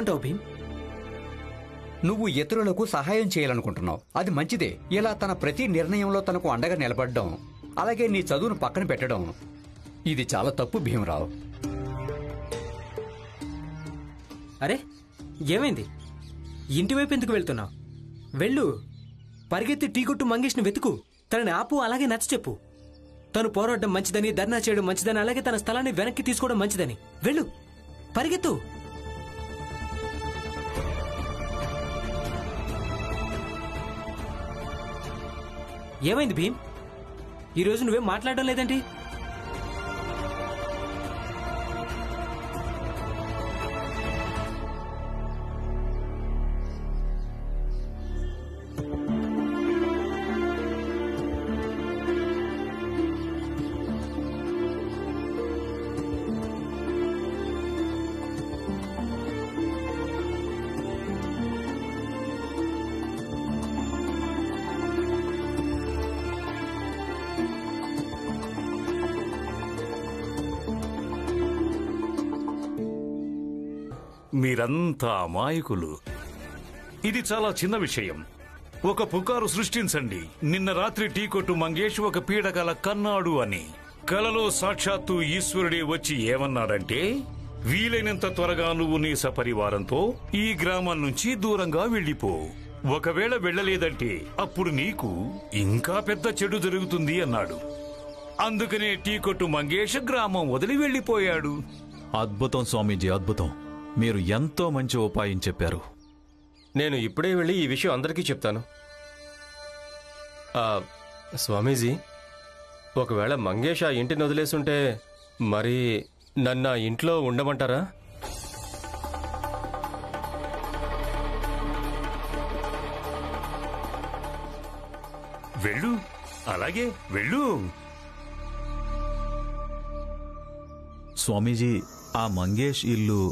తప్పంటావు భీమ్? నువ్వు ఇతరులకు సహాయం చేయాలనుకుంటున్నావు, అది మంచిదే. ఇలా తన ప్రతి నిర్ణయంలో తనకు అండగా నిలబడడం, అలాగే నీ చదువును పక్కన పెట్టడం, ఇది చాలా తప్పు భీమరావు. అరే ఏమైంది? ఇంటివైపు ఎందుకు వెళ్తున్నావు? వెళ్ళు, పరిగెత్తి టీ కొట్టు మంగేష్ని వెతుకు, తనని ఆపు, అలాగే నచ్చ చెప్పు. తను పోరాడడం మంచిదని, ధర్నా చేయడం మంచిదని, అలాగే తన స్థలాన్ని వెనక్కి తీసుకోవడం మంచిదని. వెళ్ళు, పరిగెత్తు. ఏమైంది భీమ్? ఈరోజు నువ్వేం మాట్లాడడం లేదండి? మీరంతా అమాయకులు. ఇది చాలా చిన్న విషయం. ఒక పుకారు సృష్టించండి, నిన్న రాత్రి టీ కొట్టు మంగేష్ ఒక పీడకల కన్నాడు అని. కలలో సాక్షాత్తు ఈశ్వరుడే వచ్చి ఏమన్నాడంటే, వీలైనంత త్వరగా నువ్వు నీ సపరివారంతో ఈ గ్రామం నుంచి దూరంగా వెళ్ళిపో. ఒకవేళ వెళ్ళలేదంటే అప్పుడు నీకు ఇంకా పెద్ద చెడు జరుగుతుంది అన్నాడు. అందుకనే టీ కొట్టు మంగేష్ గ్రామం వదిలి వెళ్ళిపోయాడు. అద్భుతం స్వామీజీ, అద్భుతం. మీరు ఎంతో మంచి ఉపాయం చెప్పారు. నేను ఇప్పుడే వెళ్ళి ఈ విషయం అందరికీ చెప్తాను. స్వామీజీ, ఒకవేళ మంగేష్ ఆ ఇంటిని వదిలేసుంటే మరి నన్ను ఆ ఇంట్లో ఉండమంటారా? వెళ్ళు, అలాగే వెళ్ళు. స్వామీజీ, ఆ మంగేష్ ఇల్లు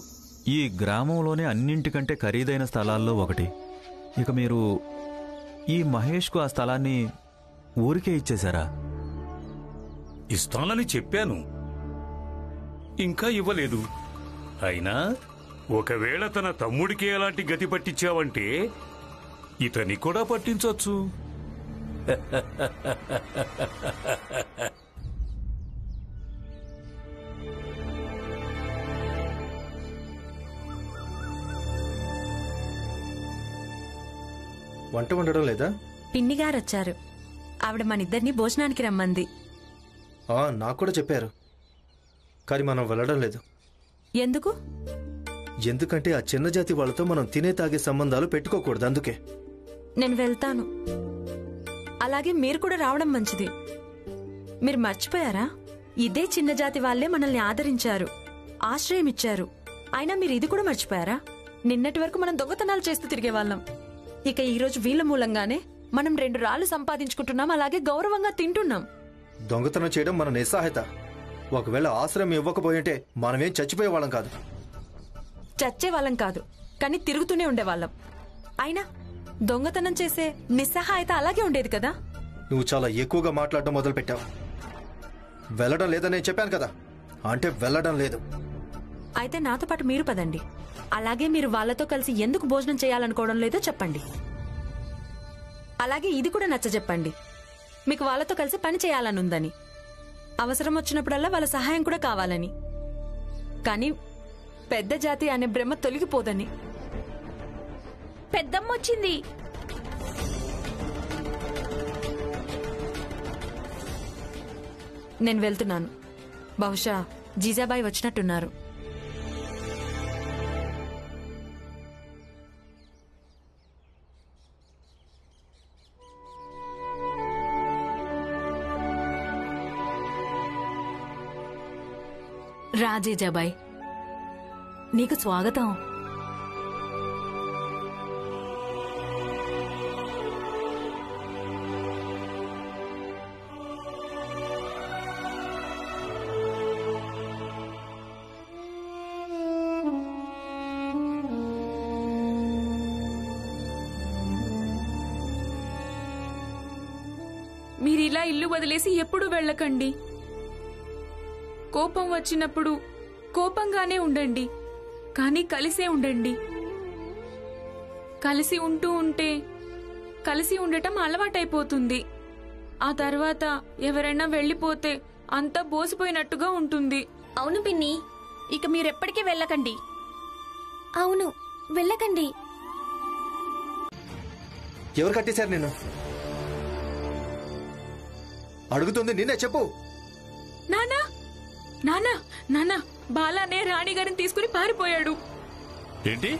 ఈ గ్రామంలోనే అన్నింటికంటే ఖరీదైన స్థలాల్లో ఒకటి. ఇక మీరు ఈ మహేష్కు ఆ స్థలాన్ని ఊరికే ఇచ్చేశారా? ఇస్తానని చెప్పాను, ఇంకా ఇవ్వలేదు. అయినా ఒకవేళ తన తమ్ముడికి ఎలాంటి గతి పట్టించావంటే ఇతని కూడా పట్టించొచ్చు. వంట వండడం లేదా? పిన్నిగారు వచ్చారు, ఆవిడ మనిద్దరిని భోజనానికి రమ్మంది. నాకు కూడా చెప్పారు, కానీ మనం వెళ్ళడం లేదు. ఎందుకు? ఎందుకంటే ఆ చిన్న జాతి వాళ్ళతో మనం తినే తాగే సంబంధాలు పెట్టుకోకూడదు, అందుకే. నేను వెళ్తాను. అలాగే మీరు కూడా రావడం మంచిది. మీరు మర్చిపోయారా? ఇదే చిన్న జాతి వాళ్లే మనల్ని ఆదరించారు, ఆశ్రయం ఇచ్చారు. అయినా మీరు ఇది కూడా మర్చిపోయారా? నిన్నటి వరకు మనం దొంగతనాలు చేస్తూ తిరిగేవాళ్ళం. ఇక ఈరోజు వీళ్ళ మూలంగానే మనం 2 రాళ్లు సంపాదించుకుంటున్నాం, అలాగే గౌరవంగా తింటున్నాం. దొంగతనం చేయడం మన నిస్సహాయత. ఒకవేళ ఆశ్రయం ఇవ్వకపోయింటే మనమేం చచ్చిపోయేవాళ్ళం కాదు. చచ్చేవాళ్ళం కాదు, కానీ తిరుగుతూనే ఉండేవాళ్ళం. అయినా దొంగతనం చేసే నిస్సహాయత అలాగే ఉండేది కదా. నువ్వు చాలా ఎక్కువగా మాట్లాడడం మొదలు పెట్టావు. వెళ్ళడం లేదని నేను చెప్పాను కదా, అంటే వెళ్ళడం లేదు. అయితే నాతో పాటు మీరు పదండి. అలాగే మీరు వాళ్ళతో కలిసి ఎందుకు భోజనం చేయాలనుకోవడం లేదో చెప్పండి. అలాగే ఇది కూడా నచ్చ చెప్పండి, మీకు వాళ్ళతో కలిసి పని చేయాలనుందని, అవసరం వచ్చినప్పుడల్లా వాళ్ళ సహాయం కూడా కావాలని. కానీ పెద్ద జాతి అనే భ్రమ తొలగిపోదని. పెద్దమ్మొచ్చింది. నేను వెళ్తున్నాను. బహుశా జీజాబాయి వచ్చినట్టున్నారు. రా జీజాబాయి, నీకు స్వాగతం. మీరిలా ఇల్లు వదిలేసి ఎప్పుడూ వెళ్ళకండి. కోపం వచ్చినప్పుడు కోపంగానే ఉండండి, కానీ కలిసే ఉండండి. కలిసి ఉంటూ ఉంటే కలిసి ఉండటం అలవాటైపోతుంది. ఆ తర్వాత ఎవరైనా వెళ్ళిపోతే అంతా బోసిపోయినట్టుగా ఉంటుంది. అవును పిన్ని, ఇక మీరెప్పటికీ వెళ్ళకండి. అవును, వెళ్ళకండి. ఎవరు కట్టేశారు నిన్ను? అడుగుతుంది నిన్నే, చెప్పు. నానా నానా నానా బాలానే రాణి గారిని తీసుకుని పారిపోయాడు. ఏంటి?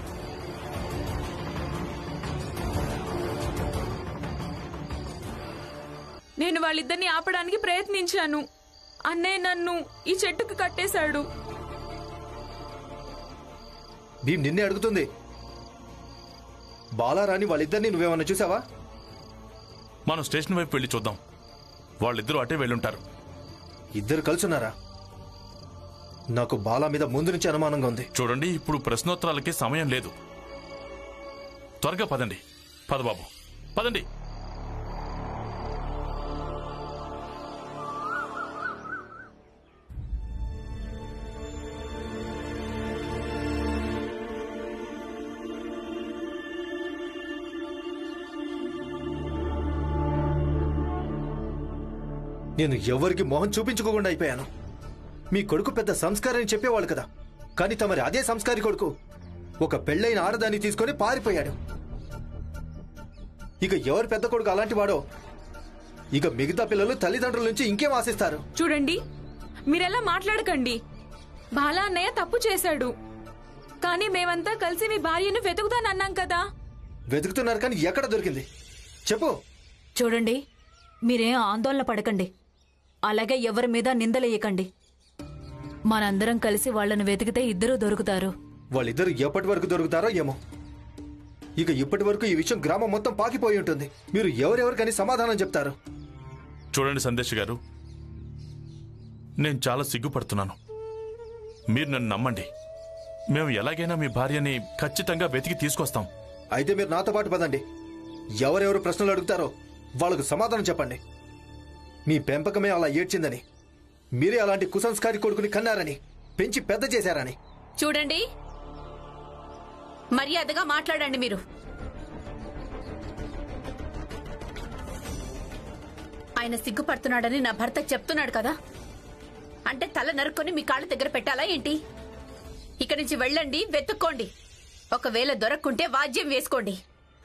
నేను వాళ్ళిద్దరిని ఆపడానికి ప్రయత్నించాను. అన్నయ్య నన్ను ఈ చెట్టుకు కట్టేశాడు. భీమ్ నిన్నే అడుగుతుంది. బాలారాణి వాళ్ళిద్దరిని నువ్వేమన్నా చూసావా? మనం స్టేషన్ వైపు వెళ్ళి చూద్దాం. వాళ్ళిద్దరూ అటే వెళ్ళుంటారు. ఇద్దరు కలుసున్నారా? నాకు బాలా మీద ముందు నుంచి అనుమానంగా ఉంది. చూడండి, ఇప్పుడు ప్రశ్నోత్తరాలకి సమయం లేదు. త్వరగా పదండి. పద బాబు, పదండి. నేను ఎవరికి మొహం చూపించుకోకుండా అయిపోయాను. మీ కొడుకు పెద్ద సంస్కారాన్ని చెప్పేవాళ్ళు కదా, కానీ తమరి అదే సంస్కారి కొడుకు ఒక పెళ్ళైన ఆడదాన్ని తీసుకొని పారిపోయాడు. ఇక ఎవరు పెద్ద కొడుకు అలాంటి వాడో ఇక మిగతా పిల్లలు తల్లిదండ్రుల నుంచి ఇంకేం ఆశిస్తారు? చూడండి, మీరెలా మాట్లాడకండి. బాలా అన్నయ్య తప్పు చేశాడు, కానీ మేమంతా కలిసి మీ భార్యను వెతుకుతానన్నాం కదా. వెతుకుతున్నారు, కానీ ఎక్కడ దొరికింది చెప్పు. చూడండి, మీరేం ఆందోళన పడకండి. అలాగే ఎవరి మీద నిందలేయకండి. మనందరం కలిసి వాళ్ళను వెతికితే ఇద్దరూ దొరుకుతారు. వాళ్ళిద్దరు ఎప్పటి వరకు దొరుకుతారో ఏమో. ఇక ఇప్పటి వరకు ఈ విషయం గ్రామం మొత్తం పాకిపోయి ఉంటుంది. మీరు ఎవరెవరికని సమాధానం చెప్తారు? చూడండి సందేశ్ గారు, నేను చాలా సిగ్గుపడుతున్నాను. మీరు నన్ను నమ్మండి. మేము ఎలాగైనా మీ భార్యని ఖచ్చితంగా వెతికి తీసుకొస్తాం. అయితే మీరు నాతో పాటు పదండి. ఎవరెవరు ప్రశ్నలు అడుగుతారో వాళ్ళకు సమాధానం చెప్పండి. మీ పెంపకమే అలా ఏడ్చిందని, మీరే అలాంటి కుసంస్కారి కొడుకుని కన్నారని, పెంచి పెద్ద చేశారని. చూడండి, మర్యాదగా మాట్లాడండి. మీరు ఆయన సిగ్గుపడుతున్నాడని నా భర్త చెప్తున్నాడు కదా, అంటే తల నరుక్కొని మీ కాళ్ళ దగ్గర పెట్టాలా ఏంటి? ఇక్కడి నుంచి వెళ్ళండి, వెతుక్కోండి. ఒకవేళ దొరక్కుంటే వాద్యం వేసుకోండి,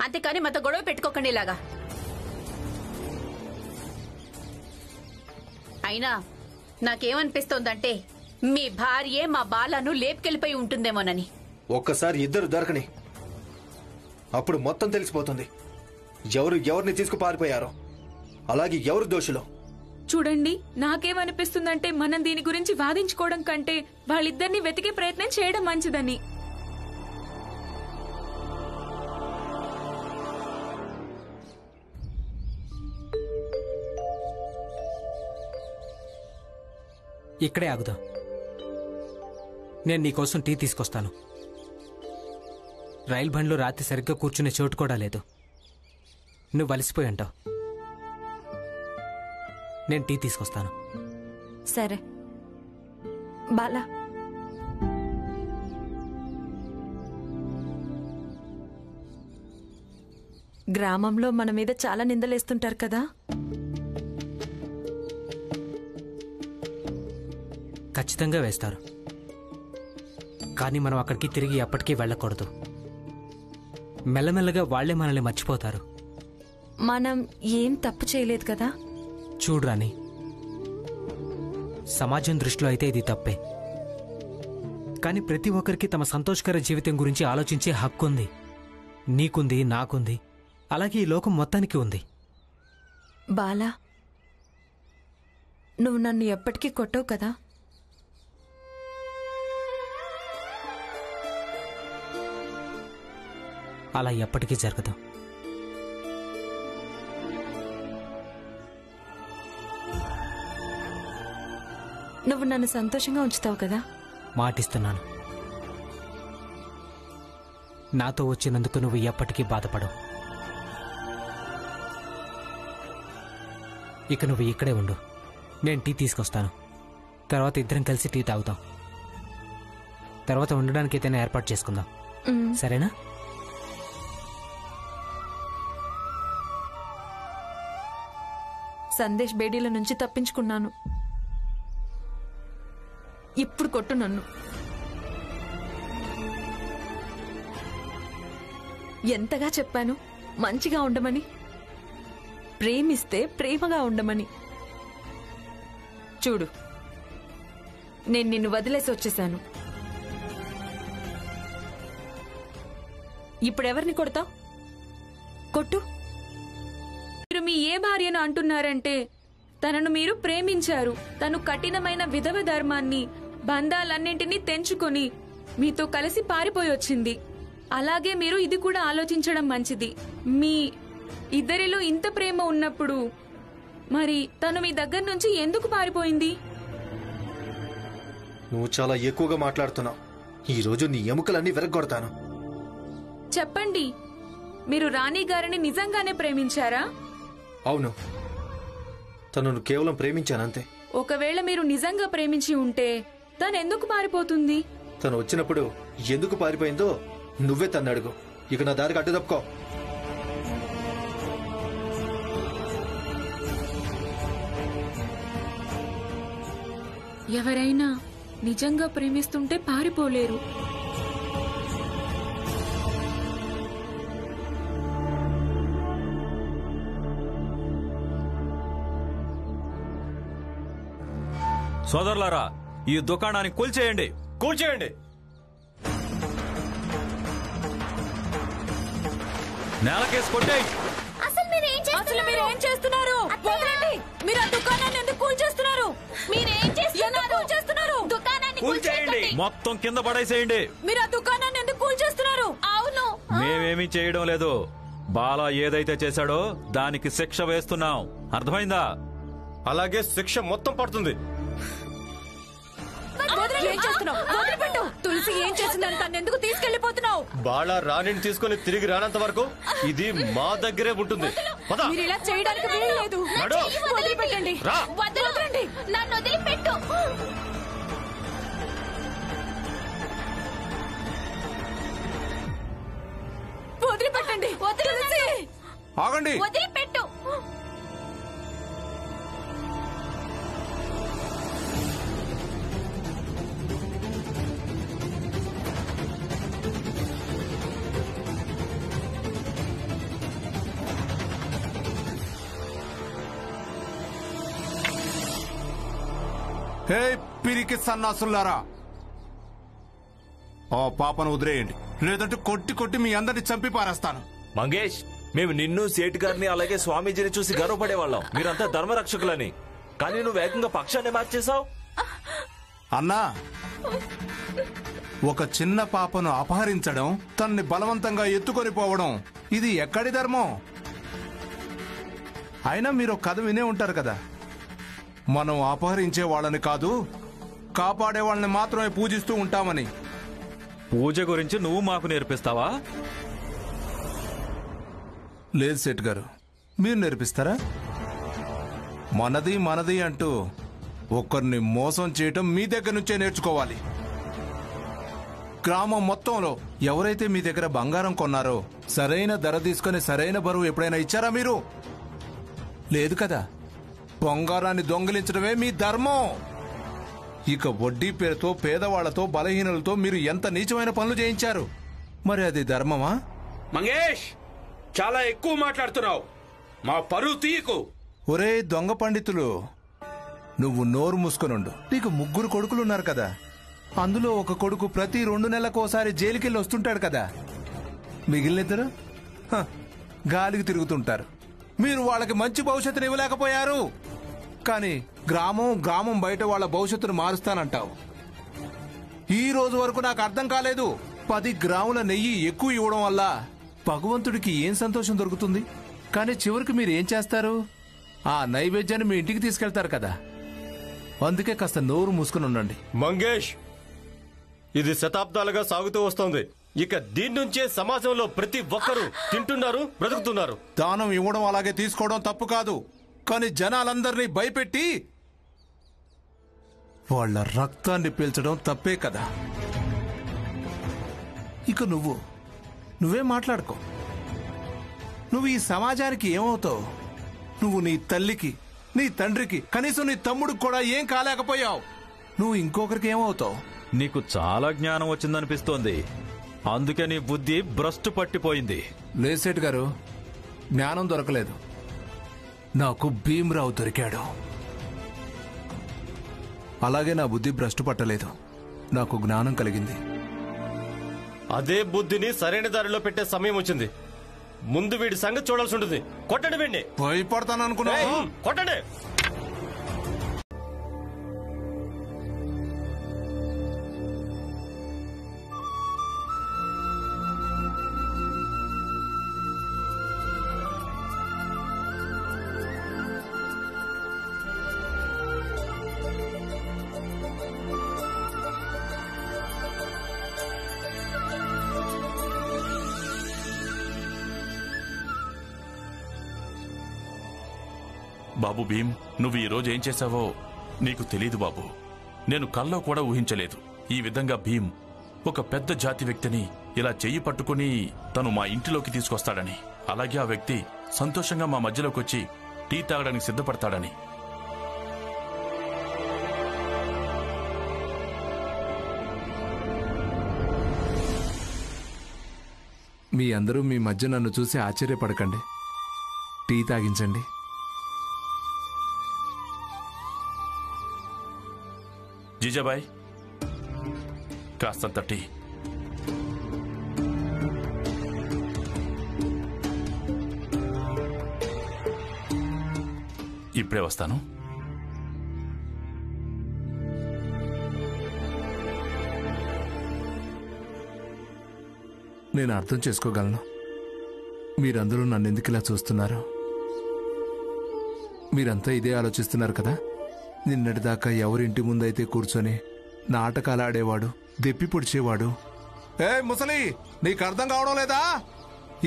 అంతేకాని మాతో గొడవ పెట్టుకోకండి ఇలాగా. అయినా నాకేమనిపిస్తోందంటే మీ భార్యే మా బాలను లేపుకెళ్ళిపోయి ఉంటుందేమోనని. ఒక్కసారి ఇద్దరు దొరకని, అప్పుడు మొత్తం తెలిసిపోతుంది ఎవరు ఎవరిని తీసుకు పారిపోయారో, అలాగే ఎవరు దోషులో. చూడండి, నాకేమనిపిస్తుందంటే మనం దీని గురించి వాదించుకోవడం కంటే వాళ్ళిద్దరిని వెతికే ప్రయత్నం చేయడం మంచిదని. ఇక్కడే ఆగుదాం. నేను నీకోసం టీ తీసుకొస్తాను. రైలు బండ్లో రాత్రి సరిగ్గా కూర్చునే చోటు కూడా లేదు. నువ్వు అలసిపోయి ఉంటావు. నేను టీ తీసుకొస్తాను. సరే బాలా. గ్రామంలో మన మీద చాలా నిందలేస్తుంటారు కదా. ఖచ్చితంగా వేస్తారు, కానీ మనం అక్కడికి తిరిగి ఎప్పటికీ వెళ్ళకూడదు. మెల్లమెల్లగా వాళ్లే మనల్ని మర్చిపోతారు. మనం ఏం తప్పు చేయలేదు కదా. చూడు రాణి, సమాజం దృష్టిలో అయితే ఇది తప్పే, కానీ ప్రతి ఒక్కరికి తమ సంతోషకర జీవితం గురించి ఆలోచించే హక్కు ఉంది. నీకుంది, నాకుంది, అలాగే ఈ లోకం మొత్తానికి ఉంది. బాలా, నువ్వు నన్ను ఎప్పటికీ కొట్టవు కదా. అలా ఎప్పటికీ జరగదు. నువ్వు నన్ను సంతోషంగా ఉంచుతావు కదా. మాటిస్తున్నాను. నాతో వచ్చినందుకు నువ్వు ఎప్పటికీ బాధపడవు. ఇక నువ్వు ఇక్కడే ఉండు. నేను టీ తీసుకొస్తాను. తర్వాత ఇద్దరం కలిసి టీ తాగుతాం. తర్వాత ఉండడానికి ఏదైనా ఏర్పాటు చేసుకుందాం. సరేనా? సందేశ్ బేడీల నుంచి తప్పించుకున్నాను. ఇప్పుడు కొట్టు నన్ను. ఎంతగా చెప్పాను మంచిగా ఉండమని, ప్రేమిస్తే ప్రేమగా ఉండమని. చూడు, నేను నిన్ను వదిలేసి వచ్చేశాను. ఇప్పుడెవరిని కొడతావు? కొట్టు. మీరు మీ ఏ భార్యను అంటున్నారంటే తనను మీరు ప్రేమించారు. తను కఠినమైన విధవ ధర్మాన్ని, బంధాలన్నింటినీ తెంచుకొని మీతో కలిసి పారిపోయి వచ్చింది. అలాగే మీరు ఇది కూడా ఆలోచించడం మంచిది. మీ ఇద్దరిలో ఇంత ప్రేమ ఉన్నప్పుడు మరి తను మీ దగ్గర నుంచి ఎందుకు పారిపోయింది? నువ్వు చాలా ఎక్కువగా మాట్లాడుతున్నావు. ఈ రోజు నీ ఎముకలన్నీ విరగ్గొడతాను. చెప్పండి, మీరు రాణి గారిని నిజంగానే ప్రేమించారా? అవును, తనను కేవలం ప్రేమించానంతే. ఒకవేళ మీరు నిజంగా ప్రేమించి ఉంటే తను ఎందుకు పారిపోతుంది? తను వచ్చినప్పుడు ఎందుకు పారిపోయిందో నువ్వే తన్ను అడుగు. ఇక నా దారికి అడ్డు తప్పుకో. ఎవరైనా నిజంగా ప్రేమిస్తుంటే పారిపోలేరు. సోదరులారా, ఈ దుకాణాన్ని కూల్చేయండి. కూల్చేయండి. నేలకేసి కొట్టేయ్. అసలు మీరు ఏం చేస్తున్నారు? వదలండి. మీరు ఆ దుకాణాన్ని ఎందుకు కూల్చేస్తున్నారు? దుకాణాన్ని కూల్చేయండి. మొత్తం కింద పడేసేయండి. మీరు ఆ దుకాణాన్ని ఎందుకు కూల్చేస్తున్నారు? అవును, మేమేమీ చేయడం లేదు. బాలా ఏదైతే చేశాడో దానికి శిక్ష వేస్తున్నాం. అర్థమైందా? అలాగే శిక్ష మొత్తం పడుతుంది. ఏం చేస్తున్నావు? వదిలిపెట్టు. తులసి ఏం చేసిందని తను ఎందుకు తీసుకెళ్లిపోతున్నావు? బాలా రాణిని తీసుకుని తిరిగి రానంత వరకు ఇది మా దగ్గరే ఉంటుంది. పద. మీరు ఇలా చేయడానికి వీల్లేదు. నడు. వదిలిపెట్టండి. రా. వదలండి. నన్ను వదిలిపెట్టు. వదిలిపెట్టండి. వదిలేసి. ఆగండి. వదిలిపెట్టు. హే పిరికి సన్నాసులారా, ఆ పాపను వదిలేయండి, లేదంటే కొట్టి కొట్టి మీ అందరిని చంపి పారేస్తాను. మంగేష్, మేము నిన్ను సేట్ గారిని అలాగే స్వామీజీని చూసి గర్వపడేవాళ్ళం. మీరంతా ధర్మరక్షకులని. కానీ నువ్వు వేగంగా పక్షాన్ని మార్చేశావు. అన్నా, ఒక చిన్న పాపను అపహరించడం, తనని బలవంతంగా ఎత్తుకొని పోవడం, ఇది ఎక్కడి ధర్మం? అయినా మీరు కథ వినే ఉంటారు కదా, మనం అపహరించే వాళ్ళని కాదు, కాపాడే వాళ్ళని మాత్రమే పూజిస్తూ ఉంటామని. పూజ గురించి నువ్వు మాకు నేర్పిస్తావా? లేదు సేట్ గారు, మీరు నేర్పిస్తారా? మనది మనది అంటూ ఒకరిని మోసం చేయటం మీ దగ్గర నుంచే నేర్చుకోవాలి. గ్రామం మొత్తంలో ఎవరైతే మీ దగ్గర బంగారం కొన్నారో సరైన ధర తీసుకుని సరైన బరువు ఎప్పుడైనా ఇచ్చారా మీరు? లేదు కదా. బంగారాన్ని దొంగిలించడమే మీ ధర్మం. ఇక వడ్డీ పేరుతో పేదవాళ్లతో బలహీనులతో మీరు ఎంత నీచమైన పనులు చేయించారు. మరి అది ధర్మమా? మంగేష్, చాలా ఎక్కువ మాట్లాడుతున్నావు. మా పరువు తీయకు. ఒరే దొంగ పండితులు, నువ్వు నోరు మూసుకొనుండు. నీకు 3 కొడుకులున్నారు కదా, అందులో ఒక కొడుకు ప్రతి 2 నెలలకోసారి జైలుకెళ్ళి వస్తుంటాడు కదా. మిగిలినిద్దరు గాలికి తిరుగుతుంటారు. మీరు వాళ్ళకి మంచి భవిష్యత్తుని ఇవ్వలేకపోయారు. కానీ గ్రామం బయట వాళ్ళ భవిష్యత్తును మారుస్తానంటావు. ఈ రోజు వరకు నాకు అర్థం కాలేదు. 10 గ్రాముల నెయ్యి ఎక్కువ ఇవ్వడం వల్ల భగవంతుడికి ఏం సంతోషం దొరుకుతుంది? కానీ చివరికి మీరు ఏం చేస్తారు? ఆ నైవేద్యాన్ని మీ ఇంటికి తీసుకెళ్తారు కదా. అందుకే కాస్త నోరు మూసుకుని ఉండండి. మంగేష్, ఇది శతాబ్దాలుగా సాగుతూ వస్తోంది. ఇక దీని నుంచే సమాజంలో ప్రతి ఒక్కరూ తింటున్నారు, బ్రతుకుతున్నారు. దానం ఇవ్వడం అలాగే తీసుకోవడం తప్పు కాదు. కానీ జనాలందరినీ భయపెట్టి వాళ్ళ రక్తాన్ని పీల్చడం తప్పే కదా. ఇక నువ్వే మాట్లాడుకో. నువ్వు ఈ సమాజానికి ఏమవుతావు? నువ్వు నీ తల్లికి, నీ తండ్రికి కనీసం నీ తమ్ముడికి కూడా ఏం కాలేకపోయావు. నువ్వు ఇంకొకరికి ఏమవుతావు? నీకు చాలా జ్ఞానం వచ్చిందనిపిస్తోంది. అందుకే నీ బుద్ధి భ్రష్టు పట్టిపోయింది. లేసేట్ గారు, జ్ఞానం దొరకలేదు, నాకు భీమ్రావు దొరికాడు. అలాగే నా బుద్ధి భ్రష్టు పట్టలేదు, నాకు జ్ఞానం కలిగింది. అదే బుద్ధిని సరైన దారిలో పెట్టే సమయం వచ్చింది. ముందు వీడి సంగతి చూడాల్సి ఉంటుంది. కొట్టండి వీడిని. భయపడతాను అనుకున్నా? కొట్టండి. బాబు భీమ్, నువ్వు ఈ రోజు ఏం చేశావో నీకు తెలీదు బాబు. నేను కల్లో కూడా ఊహించలేదు ఈ విధంగా భీమ్ ఒక పెద్ద జాతి వ్యక్తిని ఇలా చెయ్యి పట్టుకుని తను మా ఇంటిలోకి తీసుకొస్తాడని, అలాగే ఆ వ్యక్తి సంతోషంగా మా మధ్యలోకి వచ్చి టీ తాగడానికి సిద్ధపడతాడని. మీ అందరూ మీ మధ్య నన్ను చూసి ఆశ్చర్యపడకండి. టీ తాగించండి. జీజాబాయ్, కాస్తంత టీ. ఇప్పుడే వస్తాను. నేను అర్థం చేసుకోగలను. మీరందరూ నన్ను ఎందుకు ఇలా చూస్తున్నారు? మీరంతా ఇదే ఆలోచిస్తున్నారు కదా. నిన్నటిదాకా ఎవరింటి ముందైతే కూర్చొని నాటకాలు ఆడేవాడు, దెప్పి పొడిచేవాడు. ఏ ముసలి, నీకు అర్థం కావడం లేదా?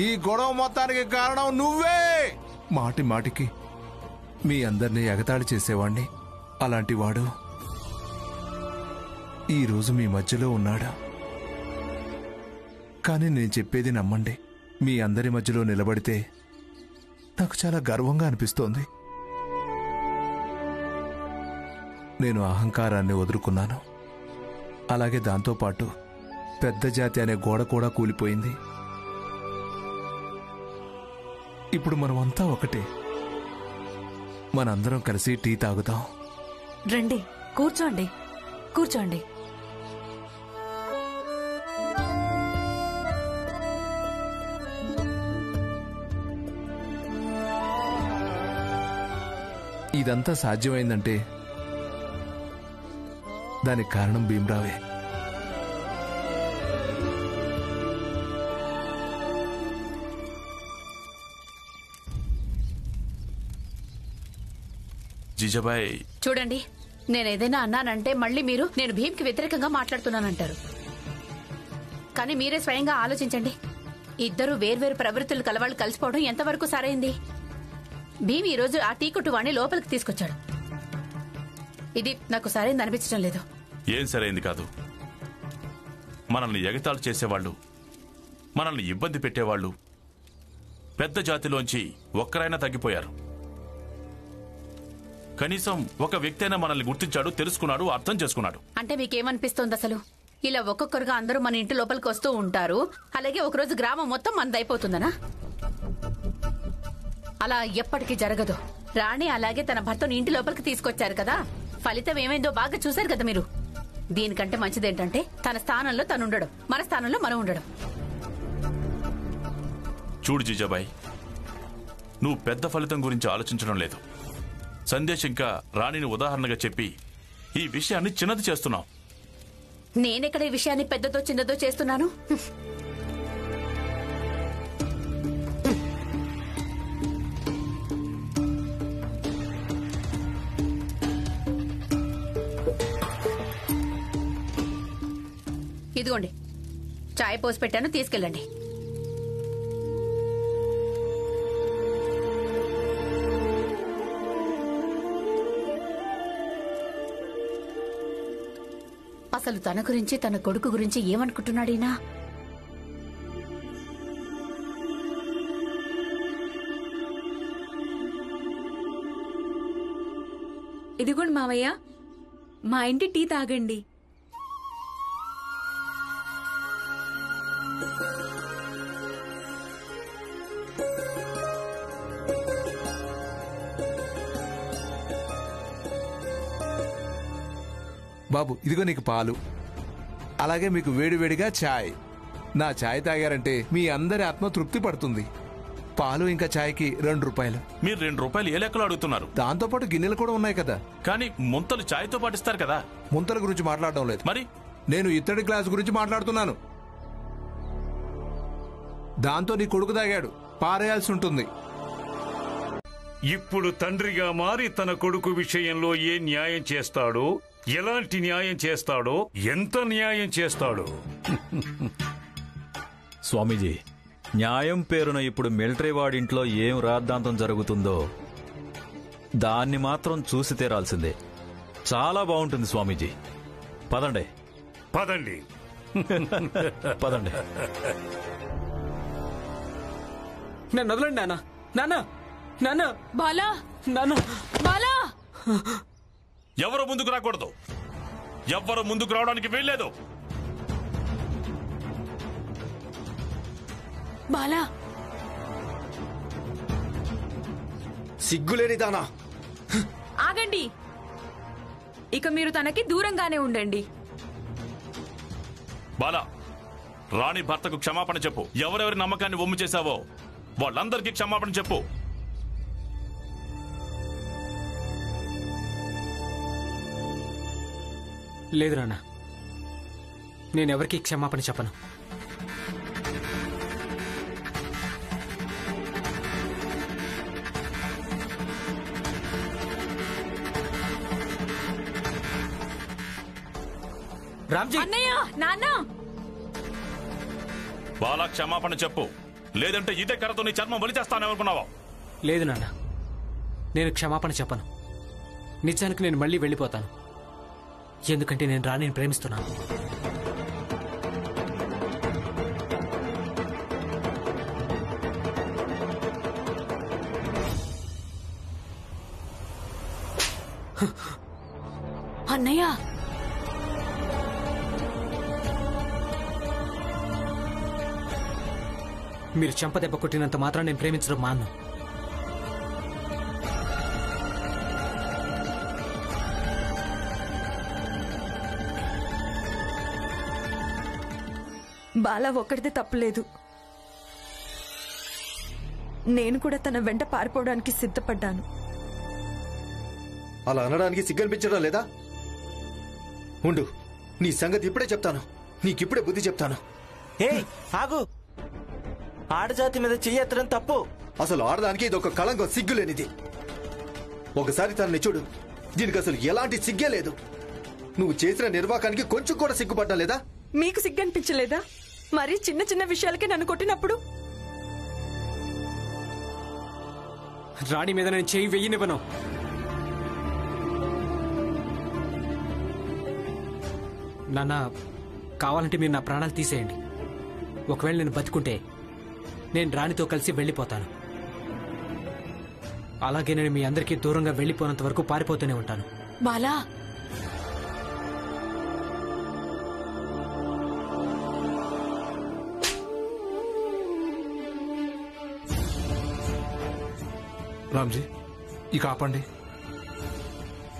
ఈ గొడవ మొత్తానికి కారణం నువ్వే. మాటి మాటికి మీ అందరినీ ఎగతాళి చేసేవాణ్ణి. అలాంటి వాడు ఈరోజు మీ మధ్యలో ఉన్నాడు. కానీ నేను చెప్పేది నమ్మండి. మీ అందరి మధ్యలో నిలబడితే నాకు చాలా గర్వంగా అనిపిస్తోంది. నేను అహంకారాన్ని వదులుకున్నాను. అలాగే దాంతోపాటు పెద్ద జాతి అనే గోడ కూడా కూలిపోయింది. ఇప్పుడు మనమంతా ఒకటే. మనందరం కలిసి టీ తాగుదాం. రండి, కూర్చోండి, కూర్చోండి. ఇదంతా సాధ్యమైందంటే దానికి కారణం భీమ్రావే. జీజాబాయ్, చూడండి, నేనేదైనా అన్నానంటే మళ్ళీ మీరు నేను భీమ్కి వ్యతిరేకంగా మాట్లాడుతున్నానంటారు. కానీ మీరే స్వయంగా ఆలోచించండి. ఇద్దరు వేర్వేరు ప్రవృత్తులు కలవాళ్ళు కలిసిపోవడం ఎంతవరకు సరైంది? భీమ్ ఈ రోజు ఆ టీ కొట్టు వాణ్ణి లోపలికి తీసుకొచ్చాడు. ఇది నాకు సరైంది అనిపించడం లేదు. ఏం సరైంది కాదు. మనల్ని ఎగతాళి చేసేవాళ్ళు, మనల్ని ఇబ్బంది పెట్టేవాళ్ళు పెద్ద జాతిలోంచి ఒక్కరైనా తగ్గిపోయారు. కనీసం ఒక వ్యక్తి అయినా మనల్ని గుర్తించాడు, తెలుసుకున్నాడు, అర్థం చేసుకున్నాడు. అంటే మీకేమనిపిస్తోంది అసలు? ఇలా ఒక్కొక్కరుగా అందరూ మన ఇంటి లోపలికి వస్తూ ఉంటారు, అలాగే ఒకరోజు గ్రామం మొత్తం మనదైపోతుందనా? అలా ఎప్పటికీ జరగదు. రాణి అలాగే తన భర్తను ఇంటి లోపలికి తీసుకొచ్చారు కదా, ఫలితం ఏమైందో బాగా చూశారు కదా మీరు. దీనికంటే మంచిదేంటంటే తన స్థానంలో తను ఉండడం, మన స్థానంలో మనం ఉండడం. చూడు జీజాబాయ్, నువ్వు పెద్ద ఫలితం గురించి ఆలోచించడం లేదు. సందేశ్ ఇంకా రాణిని ఉదాహరణగా చెప్పి ఈ విషయాన్ని చిన్నది చేస్తున్నావు. నేనెక్కడ ఈ విషయాన్ని పెద్దదో చిన్నదో చేస్తున్నాను? ఇదిగోండి, చాయ్ పోసి పెట్టాను, తీసుకెళ్ళండి. అసలు తన గురించి, తన కొడుకు గురించి ఏమనుకుంటున్నాడీనా? ఇదిగోండి మావయ్య, మా ఇంటి టీ తాగండి. బాబు ఇదిగో నీకు పాలు, అలాగే మీకు వేడివేడిగా ఛాయ్. నా ఛాయ్ తాగారంటే మీ అందరి ఆత్మ తృప్తి పడుతుంది. పాలు ఇంకా ఛాయ్కి 2 రూపాయలు. మీరు 2 రూపాయలు ఏ లెక్కలో అడుగుతున్నారు? దాంతోపాటు గిన్నెలు కూడా ఉన్నాయి కదా. కానీ ముంతలు ఛాయ్తో పాటిస్తారు కదా. ముంతల గురించి మాట్లాడడం లేదు, మరి నేను ఇత్తడి గ్లాస్ గురించి మాట్లాడుతున్నాను. దాంతో నీ కొడుకు తాగాడు, పారేయాల్సి ఉంటుంది. ఇప్పుడు తండ్రిగా మారి తన కొడుకు విషయంలో ఏ న్యాయం చేస్తాడో, ఎలాంటి న్యాయం చేస్తాడో, ఎంత న్యాయం చేస్తాడో. స్వామీజీ, న్యాయం పేరున ఇప్పుడు మిలిటరీ వాడింట్లో ఏం రాద్ధాంతం జరుగుతుందో దాన్ని మాత్రం చూసి తీరాల్సిందే. చాలా బాగుంటుంది స్వామీజీ. పదండి పదండి పదండి. నన్ను వదలండి నాన్న. నాన్న నాన్న బాలా, నాన్న బాలా! ఎవరు ముందుకు రాకూడదు, ఎవ్వరు ముందుకు రావడానికి వీల్లేదు. బాలా, సిగ్గులేనిదానా! ఆగండి. ఇక మీరు తనకి దూరంగానే ఉండండి. బాలా, రాణి భర్తకు క్షమాపణ చెప్పు. ఎవరెవరి నమ్మకాన్ని వమ్ము చేశావో వాళ్ళందరికీ క్షమాపణ చెప్పు. లేదు నాన్న, నేనెవరికి క్షమాపణ చెప్పను. రామ్జీ, అన్నయ్య, నాన్న! బాలా క్షమాపణ చెప్పు, లేదంటే ఇదే కర్రతో నీ చర్మం వలిచేస్తాననుకున్నావా? లేదు నాన్న, నేను క్షమాపణ చెప్పను. నిజానికి నేను మళ్ళీ వెళ్ళిపోతాను. ఎందుకంటే నేను రాణిని ప్రేమిస్తున్నాను. అన్నయ్య, మీరు చెంపదెబ్బ కొట్టినంత మాత్రం నేను ప్రేమించడం మాను. బాలా ఒక్కడితే తప్పులేదు. నేను కూడా తన వెంట పారిపోవడానికి సిద్ధపడ్డాను. అలా అనడానికి సిగ్గనిపించడం లేదా? ఉండు, నీ సంగతి ఇప్పుడే చెప్తాను. నీకిప్పుడే బుద్ధి చెప్తాను. ఆగు! ఆడజాతి మీద చెయ్యెత్తడం తప్పు. అసలు ఆడదానికి ఇదొక కళంకం, సిగ్గులేనిది. ఒకసారి తనని చూడు, దీనికి అసలు ఎలాంటి సిగ్గే లేదు. నువ్వు చేసిన నిర్వాకానికి కొంచెం కూడా సిగ్గుపడ్డం లేదా? మీకు సిగ్గనిపించలేదా? మరి చిన్న చిన్న విషయాలకే నన్ను కొట్టినప్పుడు? రాణి మీద నేను చేయి వెయ్యనివ్వను. నాన్న, కావాలంటే మీరు నా ప్రాణాలు తీసేయండి. ఒకవేళ నేను బతుకుంటే నేను రాణితో కలిసి వెళ్ళిపోతాను. అలాగే నేను మీ అందరికీ దూరంగా వెళ్ళిపోయినంత వరకు పారిపోతూనే ఉంటాను. బాలా, రామ్జీ, ఇక ఆపండి.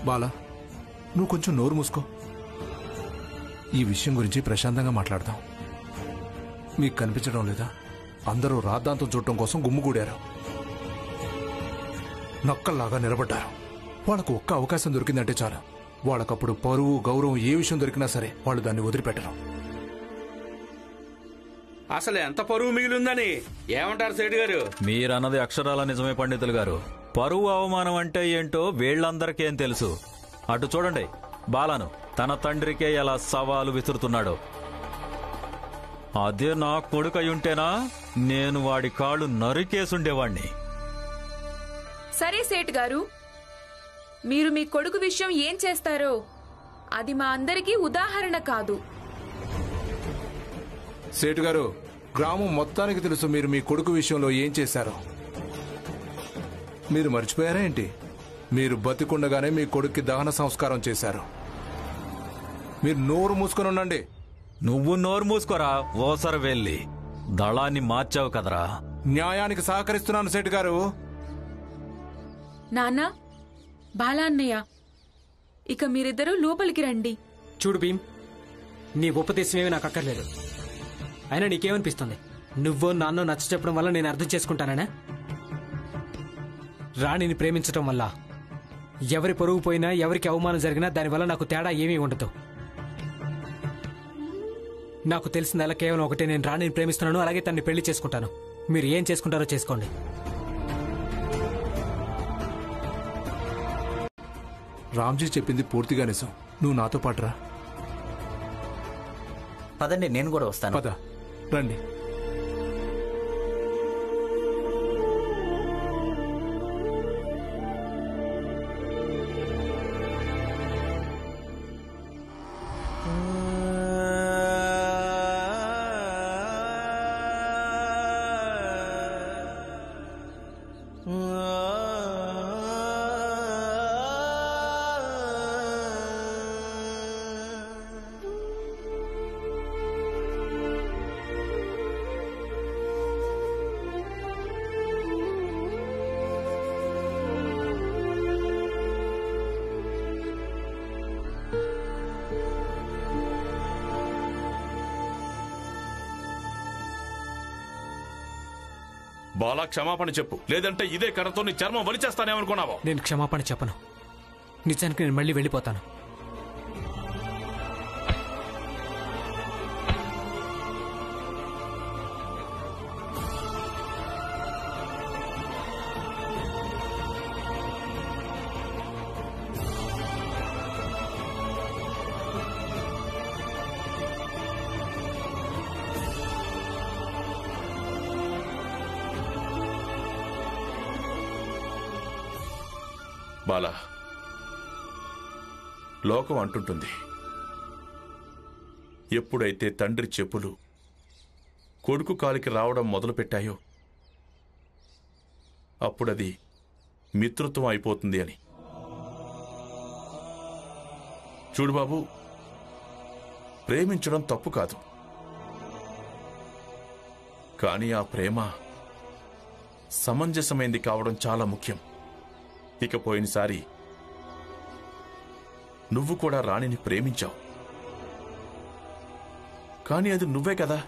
బాలా, నువ్వు కొంచెం నోరు మూసుకో. ఈ విషయం గురించి ప్రశాంతంగా మాట్లాడదాం. మీకు కనిపించడం లేదా? అందరూ రాద్ధాంతం చూడటం కోసం గుమ్ముగూడారు, నక్కల్లాగా నిలబడ్డారు. వాళ్ళకు ఒక్క అవకాశం దొరికిందంటే చాలు. వాళ్ళకప్పుడు పరువు, గౌరవం ఏ విషయం దొరికినా సరే వాళ్ళు దాన్ని వదిలిపెట్టరు. అసలు ఎంత పరువు మిగిలిందని ఏమంటారు సేటు గారు? మీరన్నది అక్షరాల నిజమే పండితులు గారు. పరువు అవమానం అంటే ఏంటో వీళ్ళందరికేం తెలుసు. అటు చూడండి, బాలను తన తండ్రికే ఎలా సవాలు విసురుతున్నాడో. అదే నా కొడుకయ్యుంటేనా నేను వాడి కాళ్ళు నరికేసుండేవాణ్ణి. సరే సేట్ గారు, మీరు మీ కొడుకు విషయం ఏం చేస్తారో అది మా అందరికీ ఉదాహరణ కాదు. సేటు గారు, గ్రామం మొత్తానికి తెలుసు మీరు మీ కొడుకు విషయంలో ఏం చేశారో. మీరు మర్చిపోయారా ఏంటి? మీరు బతికుండగానే మీ కొడుక్కి దహన సంస్కారం చేశారు. మీరు నోరు మూసుకొని ఉండండి. నువ్వు నోరు మూసుకోరా ఓసర వెళ్ళి దళాన్ని మార్చావు కదరా. న్యాయానికి సహకరిస్తున్నాను సేటు గారు. నాన్న, బాలా అన్నయ్య, ఇక మీరిద్దరూ లోపలికి రండి. చూడు భీమ్, నీ ఉపదేశం ఏమీ నాకు అక్కర్లేదు. అయినా నీకేమనిపిస్తుంది? నువ్వో నాన్నో నచ్చ చెప్పడం వల్ల నేను అర్థం చేసుకుంటానా? రాణిని ప్రేమించటం వల్ల ఎవరి పొరుగు పోయినా, ఎవరికి అవమానం జరిగినా దానివల్ల నాకు తేడా ఏమీ ఉండదు. నాకు తెలిసిందల్లా కేవలం ఒకటే, నేను రాణిని ప్రేమిస్తున్నాను, అలాగే తన్ని పెళ్లి చేసుకుంటాను. మీరు ఏం చేసుకుంటారో చేసుకోండి. రామ్జీ చెప్పింది పూర్తిగా నిజం. నువ్వు నాతో పాటు రా. పదండి, నేను కూడా వస్తాను. పద, రండి. బాలా, క్షమాపణ చెప్పు, లేదంటే ఇదే కర్రతో నీ చర్మం వలిచేస్తానేమనుకున్నావా? నేను క్షమాపణ చెప్పను. నిజానికి నేను మళ్ళీ వెళ్ళిపోతాను. బాలా, లోకం అంటుంటుంది, ఎప్పుడైతే తండ్రి చెప్పులు కొడుకు కాలికి రావడం మొదలుపెట్టాయో అప్పుడది మిత్రత్వం అయిపోతుంది అని. చూడు బాబు, ప్రేమించడం తప్పు కాదు, కానీ ఆ ప్రేమ సమంజసమైంది కావడం చాలా ముఖ్యం. ఇక పోయినసారి నువ్వు కూడా రాణిని ప్రేమించావు, కానీ అది నువ్వే కదా.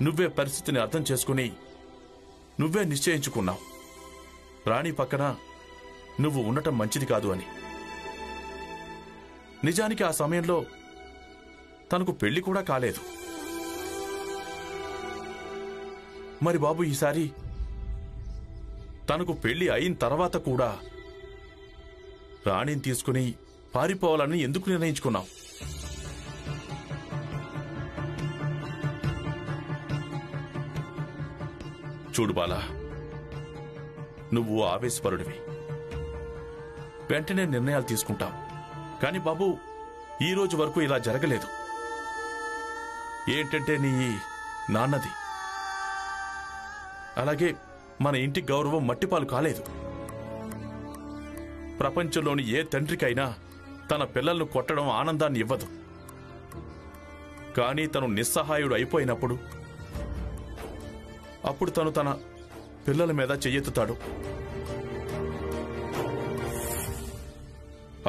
నువ్వే పరిస్థితిని అర్థం చేసుకుని నువ్వే నిశ్చయించుకున్నావు రాణి పక్కన నువ్వు ఉండటం మంచిది కాదు అని. నిజానికి ఆ సమయంలో తనకు పెళ్లి కూడా కాలేదు. మరి బాబు, ఈసారి తనకు పెళ్లి అయిన తర్వాత కూడా రాణిని తీసుకుని పారిపోవాలని ఎందుకు నిర్ణయించుకున్నావు? చూడు బాలా, నువ్వు ఆవేశపరుడివి, వెంటనే నిర్ణయాలు తీసుకుంటావు. కానీ బాబు, ఈ రోజు వరకు ఇలా జరగలేదు. ఏంటంటే నీ నాన్నది, అలాగే మన ఇంటి గౌరవం మట్టిపాలు కాలేదు. ప్రపంచంలోని ఏ తండ్రికైనా తన పిల్లలను కొట్టడం ఆనందాన్ని ఇవ్వదు. కానీ తను నిస్సహాయుడు అయిపోయినప్పుడు అప్పుడు తను తన పిల్లల మీద చెయ్యెత్తుతాడు.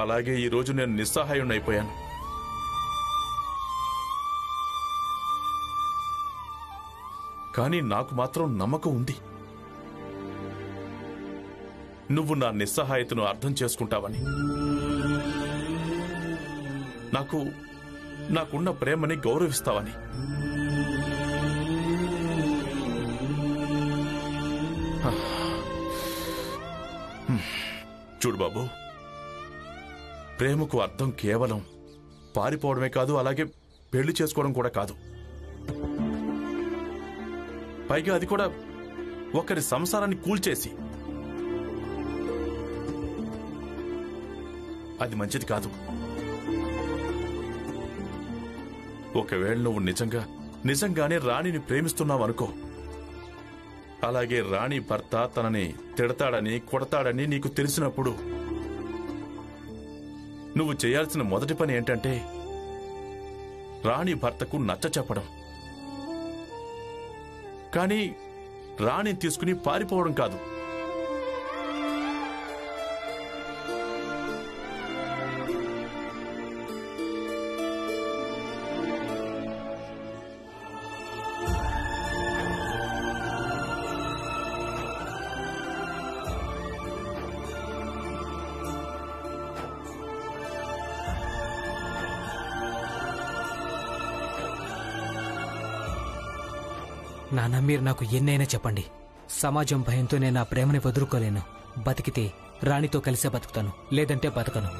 అలాగే ఈరోజు నేను నిస్సహాయుడైపోయాను. కానీ నాకు మాత్రం నమ్మకం ఉంది, నువ్వు నా నిస్సహాయతను అర్థం చేసుకుంటావని. నాకున్న ప్రేమని గౌరవిస్తావని. చూడు బాబు, ప్రేమకు అర్థం కేవలం పారిపోవడమే కాదు, అలాగే పెళ్లి చేసుకోవడం కూడా కాదు. పైగా అది కూడా ఒకరి సంసారాన్ని కూల్చేసి. అది మంచిది కాదు. ఒకవేళ నువ్వు నిజంగానే రాణిని ప్రేమిస్తున్నావనుకో, అలాగే రాణి భర్త తనని తిడతాడని కొడతాడని నీకు తెలిసినప్పుడు నువ్వు చేయాల్సిన మొదటి పని ఏంటంటే రాణి భర్తకు నచ్చ చెప్పడం. కానీ రాణిని తీసుకుని పారిపోవడం కాదు. నాన్న, మీరు నాకు ఎన్నైనా చెప్పండి, సమాజం భయంతో నేను నా ప్రేమని వదులుకోలేను. బతికితే రాణితో కలిసే బతుకుతాను, లేదంటే బతకను.